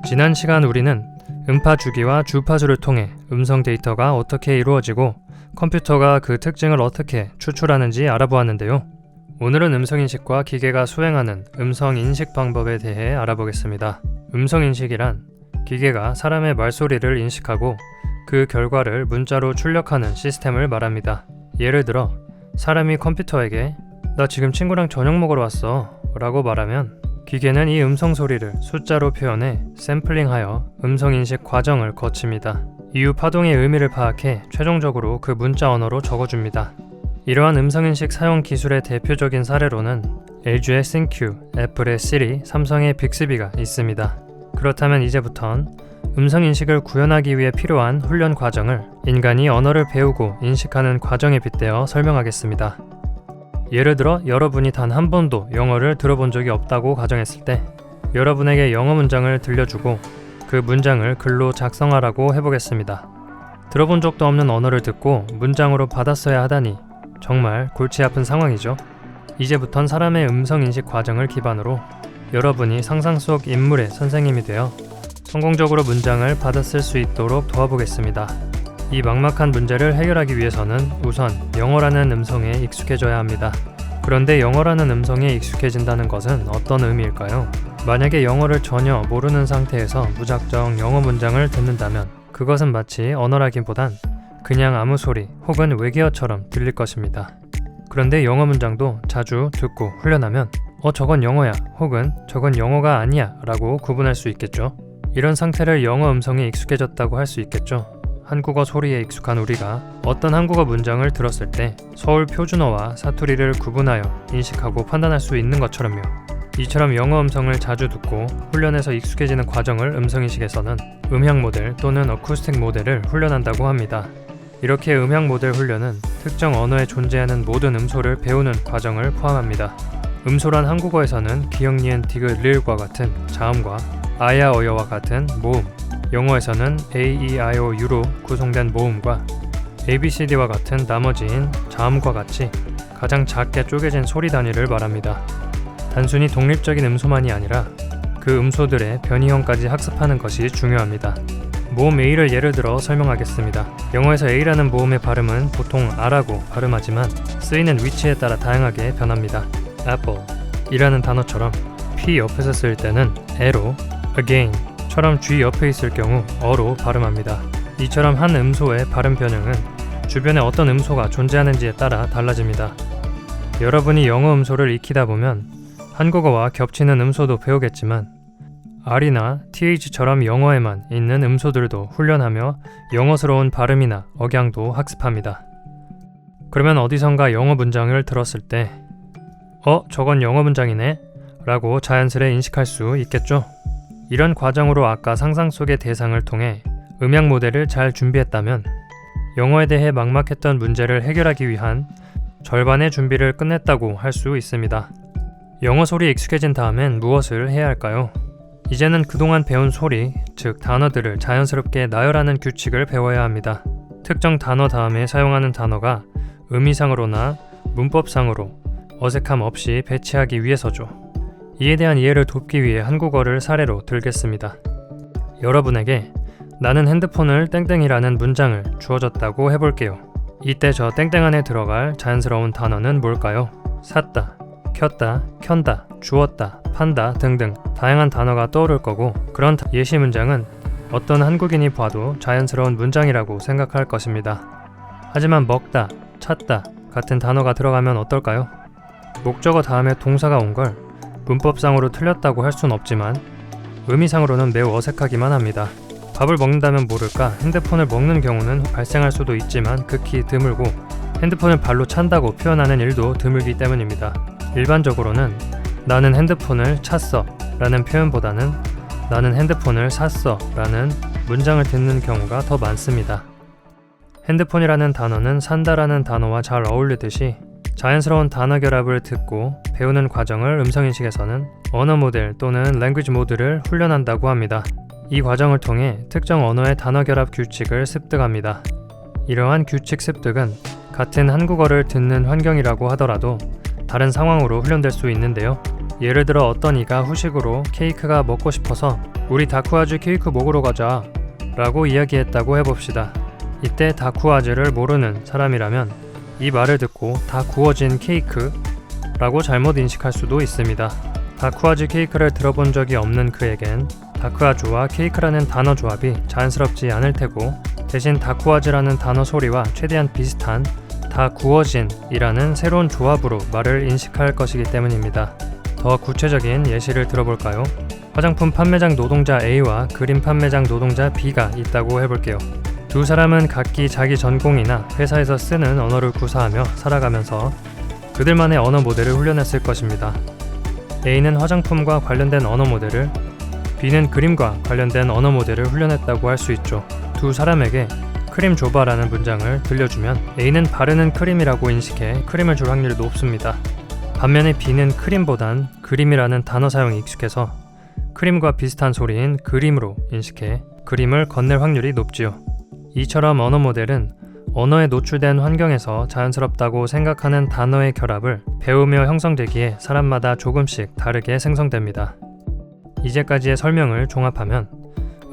지난 시간 우리는 음파 주기와 주파수를 통해 음성 데이터가 어떻게 이루어지고 컴퓨터가 그 특징을 어떻게 추출하는지 알아보았는데요. 오늘은 음성인식과 기계가 수행하는 음성인식 방법에 대해 알아보겠습니다. 음성인식이란 기계가 사람의 말소리를 인식하고 그 결과를 문자로 출력하는 시스템을 말합니다. 예를 들어 사람이 컴퓨터에게 "나 지금 친구랑 저녁 먹으러 왔어" 라고 말하면 기계는 이 음성 소리를 숫자로 표현해 샘플링하여 음성인식 과정을 거칩니다. 이후 파동의 의미를 파악해 최종적으로 그 문자 언어로 적어줍니다. 이러한 음성인식 사용 기술의 대표적인 사례로는 LG의 ThinQ, 애플의 Siri, 삼성의 빅스비가 있습니다. 그렇다면 이제부턴 음성인식을 구현하기 위해 필요한 훈련 과정을 인간이 언어를 배우고 인식하는 과정에 빗대어 설명하겠습니다. 예를 들어 여러분이 단 한 번도 영어를 들어본 적이 없다고 가정했을 때 여러분에게 영어 문장을 들려주고 그 문장을 글로 작성하라고 해보겠습니다. 들어본 적도 없는 언어를 듣고 문장으로 받았어야 하다니 정말 골치 아픈 상황이죠. 이제부턴 사람의 음성인식 과정을 기반으로 여러분이 상상 속 인물의 선생님이 되어 성공적으로 문장을 받았을 수 있도록 도와보겠습니다. 이 막막한 문제를 해결하기 위해서는 우선 영어라는 음성에 익숙해져야 합니다. 그런데 영어라는 음성에 익숙해진다는 것은 어떤 의미일까요? 만약에 영어를 전혀 모르는 상태에서 무작정 영어 문장을 듣는다면 그것은 마치 언어라기보단 그냥 아무 소리 혹은 외계어처럼 들릴 것입니다. 그런데 영어 문장도 자주 듣고 훈련하면 저건 영어야 혹은 저건 영어가 아니야 라고 구분할 수 있겠죠. 이런 상태를 영어 음성에 익숙해졌다고 할 수 있겠죠. 한국어 소리에 익숙한 우리가 어떤 한국어 문장을 들었을 때 서울 표준어와 사투리를 구분하여 인식하고 판단할 수 있는 것처럼요. 이처럼 영어 음성을 자주 듣고 훈련해서 익숙해지는 과정을 음성인식에서는 음향 모델 또는 어쿠스틱 모델을 훈련한다고 합니다. 이렇게 음향 모델 훈련은 특정 언어에 존재하는 모든 음소를 배우는 과정을 포함합니다. 음소란 한국어에서는 기역, 니은, 디귿, 리을과 같은 자음과 아야, 어여와 같은 모음, 영어에서는 A, E, I, O, U로 구성된 모음과 ABCD와 같은 나머지인 자음과 같이 가장 작게 쪼개진 소리 단위를 말합니다. 단순히 독립적인 음소만이 아니라 그 음소들의 변이형까지 학습하는 것이 중요합니다. 모음 A를 예를 들어 설명하겠습니다. 영어에서 A라는 모음의 발음은 보통 R라고 발음하지만 쓰이는 위치에 따라 다양하게 변합니다. Apple 이라는 단어처럼 P 옆에서 쓸 때는 E로, again 처럼 G 옆에 있을 경우 어로 발음합니다. 이처럼 한 음소의 발음 변형은 주변에 어떤 음소가 존재하는지에 따라 달라집니다. 여러분이 영어 음소를 익히다 보면 한국어와 겹치는 음소도 배우겠지만 R이나 TH처럼 영어에만 있는 음소들도 훈련하며 영어스러운 발음이나 억양도 학습합니다. 그러면 어디선가 영어 문장을 들었을 때 저건 영어 문장이네 라고 자연스레 인식할 수 있겠죠. 이런 과정으로 아까 상상 속의 대상을 통해 음향 모델을 잘 준비했다면 영어에 대해 막막했던 문제를 해결하기 위한 절반의 준비를 끝냈다고 할 수 있습니다. 영어 소리에 익숙해진 다음엔 무엇을 해야 할까요? 이제는 그동안 배운 소리, 즉 단어들을 자연스럽게 나열하는 규칙을 배워야 합니다. 특정 단어 다음에 사용하는 단어가 의미상으로나 문법상으로 어색함 없이 배치하기 위해서죠. 이에 대한 이해를 돕기 위해 한국어를 사례로 들겠습니다. 여러분에게 나는 핸드폰을 땡땡이라는 문장을 주어졌다고 해볼게요. 이때 저 땡땡 안에 들어갈 자연스러운 단어는 뭘까요? 샀다, 켰다, 켠다, 주었다, 판다 등등 다양한 단어가 떠오를 거고 그런 예시 문장은 어떤 한국인이 봐도 자연스러운 문장이라고 생각할 것입니다. 하지만 먹다, 찾다 같은 단어가 들어가면 어떨까요? 목적어 다음에 동사가 온 걸 문법상으로 틀렸다고 할 순 없지만 의미상으로는 매우 어색하기만 합니다. 밥을 먹는다면 모를까 핸드폰을 먹는 경우는 발생할 수도 있지만 극히 드물고 핸드폰을 발로 찬다고 표현하는 일도 드물기 때문입니다. 일반적으로는 나는 핸드폰을 찼어 라는 표현보다는 나는 핸드폰을 샀어 라는 문장을 듣는 경우가 더 많습니다. 핸드폰이라는 단어는 산다라는 단어와 잘 어울리듯이 자연스러운 단어 결합을 듣고 배우는 과정을 음성인식에서는 언어 모델 또는 랭귀지 모드를 훈련한다고 합니다. 이 과정을 통해 특정 언어의 단어 결합 규칙을 습득합니다. 이러한 규칙 습득은 같은 한국어를 듣는 환경이라고 하더라도 다른 상황으로 훈련될 수 있는데요. 예를 들어 어떤 이가 후식으로 케이크가 먹고 싶어서 우리 다쿠아즈 케이크 먹으러 가자 라고 이야기했다고 해봅시다. 이때 다쿠아즈를 모르는 사람이라면 이 말을 듣고 다 구워진 케이크 라고 잘못 인식할 수도 있습니다. 다쿠아즈 케이크를 들어본 적이 없는 그에겐 다쿠아즈와 케이크라는 단어 조합이 자연스럽지 않을 테고, 대신 다쿠아즈라는 단어 소리와 최대한 비슷한 다 구워진 이라는 새로운 조합으로 말을 인식할 것이기 때문입니다. 더 구체적인 예시를 들어볼까요? 화장품 판매장 노동자 A와 그림 판매장 노동자 B가 있다고 해볼게요. 두 사람은 각기 자기 전공이나 회사에서 쓰는 언어를 구사하며 살아가면서 그들만의 언어 모델을 훈련했을 것입니다. A는 화장품과 관련된 언어 모델을, B는 그림과 관련된 언어 모델을 훈련했다고 할 수 있죠. 두 사람에게 크림 줘봐라는 문장을 들려주면 A는 바르는 크림이라고 인식해 크림을 줄 확률이 높습니다. 반면에 B는 크림보단 그림이라는 단어 사용이 익숙해서 크림과 비슷한 소리인 그림으로 인식해 그림을 건넬 확률이 높지요. 이처럼 언어 모델은 언어에 노출된 환경에서 자연스럽다고 생각하는 단어의 결합을 배우며 형성되기에 사람마다 조금씩 다르게 생성됩니다. 이제까지의 설명을 종합하면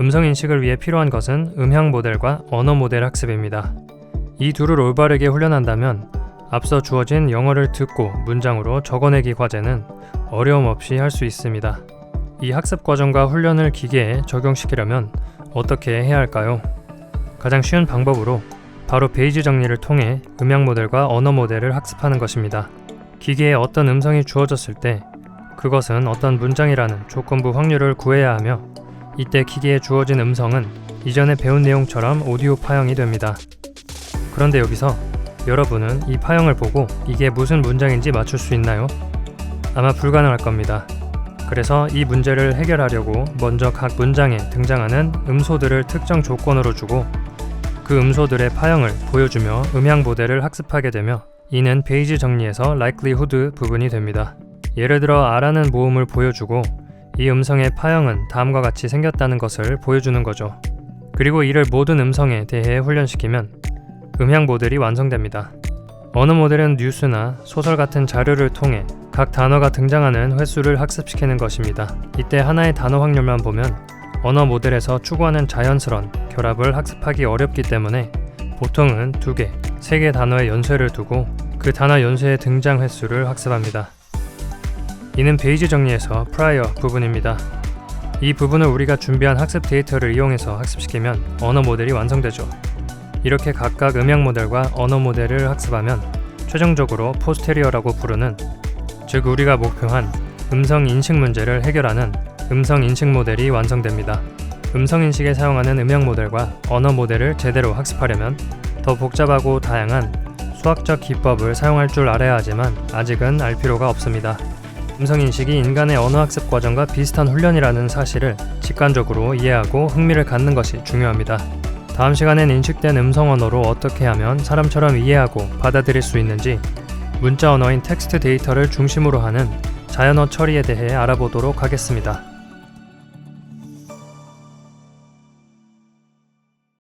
음성인식을 위해 필요한 것은 음향 모델과 언어 모델 학습입니다. 이 둘을 올바르게 훈련한다면 앞서 주어진 영어를 듣고 문장으로 적어내기 과제는 어려움 없이 할 수 있습니다. 이 학습 과정과 훈련을 기계에 적용시키려면 어떻게 해야 할까요? 가장 쉬운 방법으로 바로 베이지 정리를 통해 음향 모델과 언어 모델을 학습하는 것입니다. 기계에 어떤 음성이 주어졌을 때 그것은 어떤 문장이라는 조건부 확률을 구해야 하며, 이때 기계에 주어진 음성은 이전에 배운 내용처럼 오디오 파형이 됩니다. 그런데 여기서 여러분은 이 파형을 보고 이게 무슨 문장인지 맞출 수 있나요? 아마 불가능할 겁니다. 그래서 이 문제를 해결하려고 먼저 각 문장에 등장하는 음소들을 특정 조건으로 주고 그 음소들의 파형을 보여주며 음향 모델을 학습하게 되며, 이는 베이지 정리에서 likelihood 부분이 됩니다. 예를 들어 R라는 모음을 보여주고 이 음성의 파형은 다음과 같이 생겼다는 것을 보여주는 거죠. 그리고 이를 모든 음성에 대해 훈련시키면 음향 모델이 완성됩니다. 언어 모델은 뉴스나 소설 같은 자료를 통해 각 단어가 등장하는 횟수를 학습시키는 것입니다. 이때 하나의 단어 확률만 보면 언어 모델에서 추구하는 자연스러운 결합을 학습하기 어렵기 때문에 보통은 2개, 3개 단어의 연쇄를 두고 그 단어 연쇄의 등장 횟수를 학습합니다. 이는 베이지 정리에서 prior 부분입니다. 이 부분을 우리가 준비한 학습 데이터를 이용해서 학습시키면 언어 모델이 완성되죠. 이렇게 각각 음향 모델과 언어 모델을 학습하면 최종적으로 포스테리어라고 부르는, 즉 우리가 목표한 음성 인식 문제를 해결하는 음성 인식 모델이 완성됩니다. 음성 인식에 사용하는 음향 모델과 언어 모델을 제대로 학습하려면 더 복잡하고 다양한 수학적 기법을 사용할 줄 알아야 하지만 아직은 알 필요가 없습니다. 음성 인식이 인간의 언어 학습 과정과 비슷한 훈련이라는 사실을 직관적으로 이해하고 흥미를 갖는 것이 중요합니다. 다음 시간엔 인식된 음성 언어로 어떻게 하면 사람처럼 이해하고 받아들일 수 있는지, 문자 언어인 텍스트 데이터를 중심으로 하는 자연어 처리에 대해 알아보도록 하겠습니다.